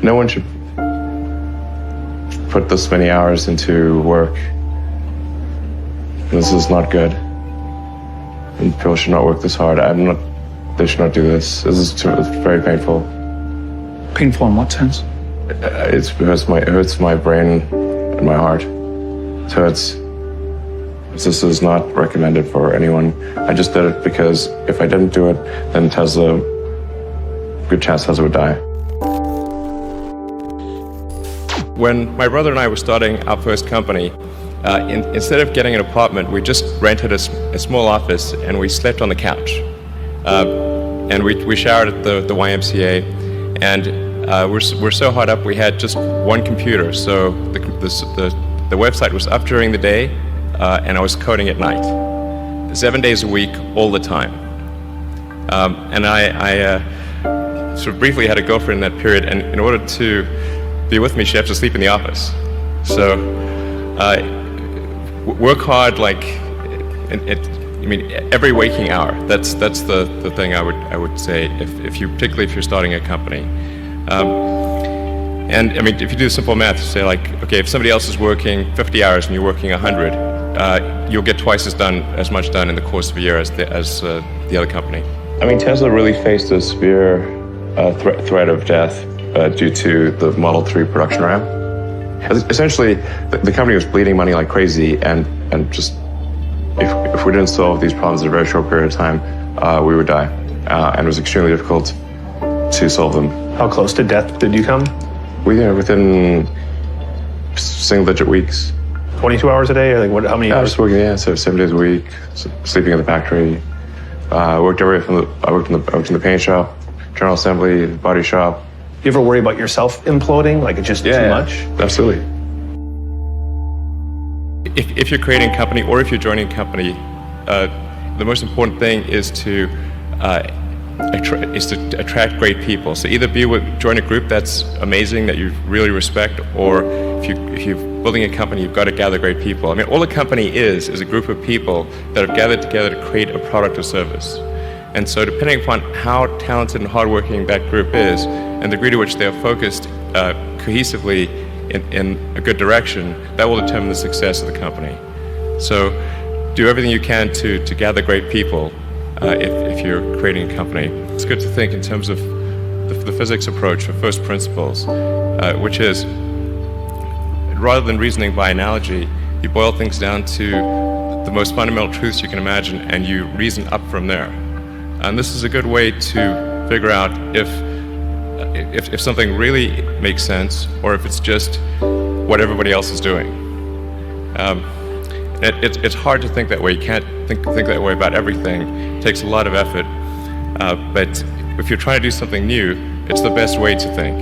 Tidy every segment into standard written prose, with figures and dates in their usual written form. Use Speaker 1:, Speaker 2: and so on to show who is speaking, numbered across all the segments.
Speaker 1: No one should put this many hours into work. This is not good. And people should not work this hard. They should not do this. It's very painful.
Speaker 2: Painful in what sense?
Speaker 1: It hurts my brain and my heart. So this is not recommended for anyone. I just did it because if I didn't do it, then good chance Tesla would die.
Speaker 3: When my brother and I were starting our first company, instead of getting an apartment, we just rented a small office and we slept on the couch. And we showered at the YMCA, and we're so hot up we had just one computer. So the website was up during the day, and I was coding at night, 7 days a week, all the time. And I sort of briefly had a girlfriend in that period, and in order to be with me, she had to sleep in the office. So work hard, like every waking hour. That's the thing I would say particularly if you're starting a company. And I mean, if you do simple math, say like, okay, if somebody else is working 50 hours and you're working 100, you'll get twice as much done in the course of a year as the other company.
Speaker 1: I mean, Tesla really faced a severe threat of death due to the Model 3 production ramp. Essentially, the company was bleeding money like crazy, and just if we didn't solve these problems in a very short period of time, we would die. And it was extremely difficult to solve them.
Speaker 4: How close to death did you come?
Speaker 1: Within single-digit weeks.
Speaker 4: 22 hours a day, or like what? How many
Speaker 1: I
Speaker 4: hours?
Speaker 1: was working, so 7 days a week, sleeping in the factory. I worked in the paint shop, general assembly, body shop.
Speaker 4: You ever worry about yourself imploding? Like it's just too much?
Speaker 1: Absolutely.
Speaker 3: If you're creating a company or if you're joining a company, the most important thing is to attract great people. So either join a group that's amazing that you really respect, or if you're building a company, you've got to gather great people. I mean, all a company is a group of people that have gathered together to create a product or service. And so depending upon how talented and hardworking that group is, and the degree to which they are focused cohesively in a good direction, that will determine the success of the company. So do everything you can to gather great people if you're creating a company. It's good to think in terms of the physics approach, or first principles, which is, rather than reasoning by analogy, you boil things down to the most fundamental truths you can imagine, and you reason up from there. And this is a good way to figure out if something really makes sense, or if it's just what everybody else is doing. It's hard to think that way. You can't think that way about everything. It takes a lot of effort. But if you're trying to do something new, it's the best way to think.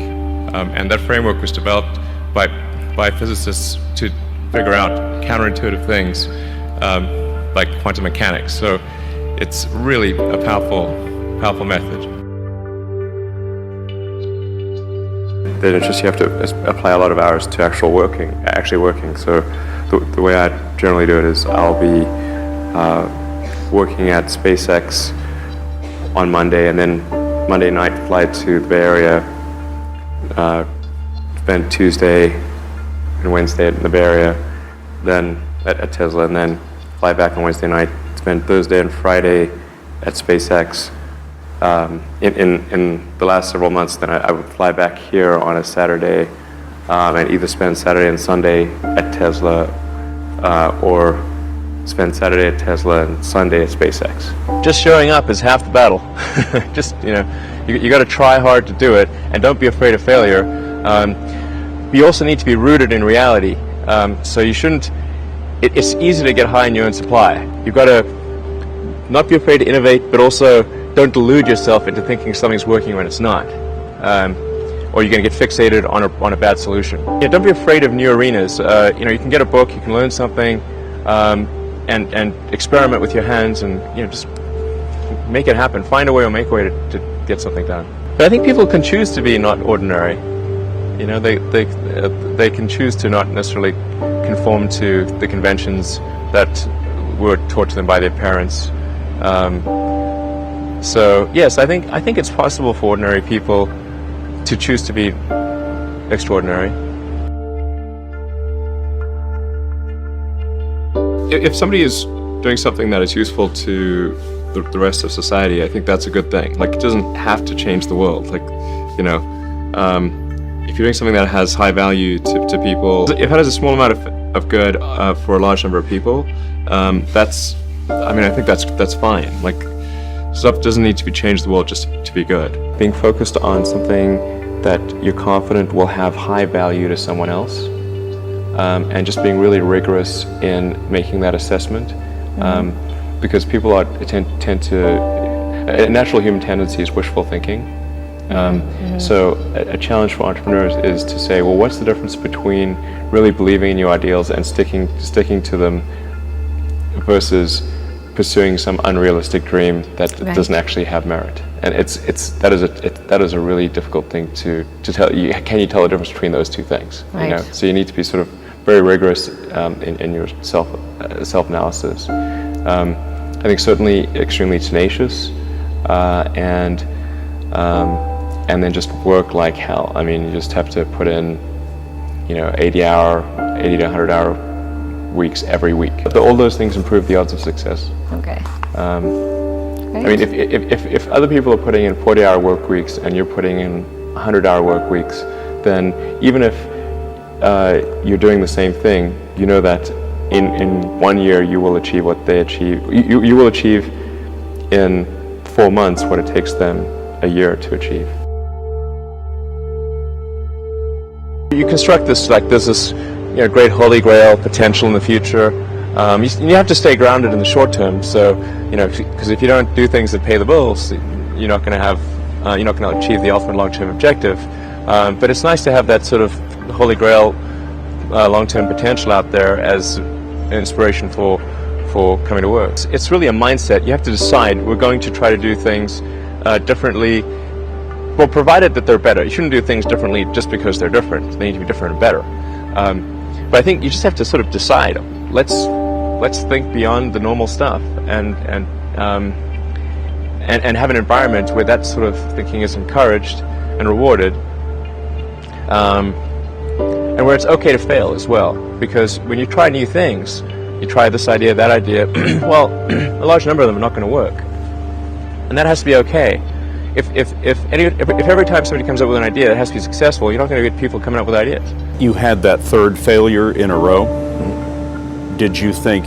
Speaker 3: And that framework was developed by physicists to figure out counterintuitive things like quantum mechanics. So it's really a powerful method.
Speaker 5: Then it's just you have to apply a lot of hours to actually working. So the way I generally do it is I'll be working at SpaceX on Monday, and then Monday night fly to the Bay Area, spend Tuesday and Wednesday in the Bay Area, then at Tesla, and then fly back on Wednesday night, spend Thursday and Friday at SpaceX. In the last several months, then I would fly back here on a Saturday and either spend Saturday and Sunday at Tesla or spend Saturday at Tesla and Sunday at SpaceX.
Speaker 6: Just showing up is half the battle. Just, you got to try hard to do it, and don't be afraid of failure. You also need to be rooted in reality. So you shouldn't, it's easy to get high in your own supply. You've got to not be afraid to innovate, but also don't delude yourself into thinking something's working when it's not. Or you're going to get fixated on a bad solution. Yeah, don't be afraid of new arenas. You can get a book, you can learn something, and experiment with your hands, and just make it happen. Find a way or make a way to get something done. But I think people can choose to be not ordinary. They can choose to not necessarily conform to the conventions that were taught to them by their parents. So yes, I think it's possible for ordinary people to choose to be extraordinary.
Speaker 3: If somebody is doing something that is useful to the rest of society, I think that's a good thing. Like, it doesn't have to change the world. Like, you know, if you're doing something that has high value to people, if it has a small amount of good for a large number of people, that's, I mean, I think that's fine. Like, stuff doesn't need to be changed the world just to be good.
Speaker 5: Being focused on something that you're confident will have high value to someone else, and just being really rigorous in making that assessment, because people tend to, a natural human tendency is wishful thinking. So a challenge for entrepreneurs is to say, well, what's the difference between really believing in your ideals and sticking to them versus pursuing some unrealistic dream that doesn't actually have merit? And that is a really difficult thing to tell you. Can you tell the difference between those two things?
Speaker 7: Right.
Speaker 5: You know? So you need to be sort of very rigorous in your self-analysis. I think certainly extremely tenacious, and then just work like hell. I mean, you just have to put in, 80 to 100 hour weeks every week. But all those things improve the odds of success.
Speaker 7: Okay.
Speaker 5: I mean, if other people are putting in 40-hour work weeks and you're putting in 100-hour work weeks, then even if you're doing the same thing, you know that in 1 year you will achieve what they achieve. You will achieve in 4 months what it takes them a year to achieve.
Speaker 6: You construct this like there's this great holy grail potential in the future. You have to stay grounded in the short term. So because if you don't do things that pay the bills, you're not going to achieve the ultimate long-term objective. But it's nice to have that sort of holy grail long-term potential out there as an inspiration for coming to work. It's really a mindset. You have to decide, we're going to try to do things differently, well, provided that they're better. You shouldn't do things differently just because they're different. They need to be different and better. But I think you just have to sort of decide, let's think beyond the normal stuff and have an environment where that sort of thinking is encouraged and rewarded, and where it's okay to fail as well. Because when you try new things, you try this idea, that idea, well, a large number of them are not going to work, and that has to be okay. If every time somebody comes up with an idea that has to be successful, you're not going to get people coming up with ideas.
Speaker 8: You had that third failure in a row. Did you think,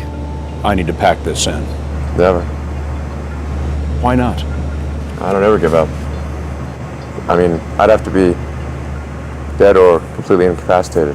Speaker 8: I need to pack this in?
Speaker 1: Never.
Speaker 8: Why not?
Speaker 1: I don't ever give up. I mean, I'd have to be dead or completely incapacitated.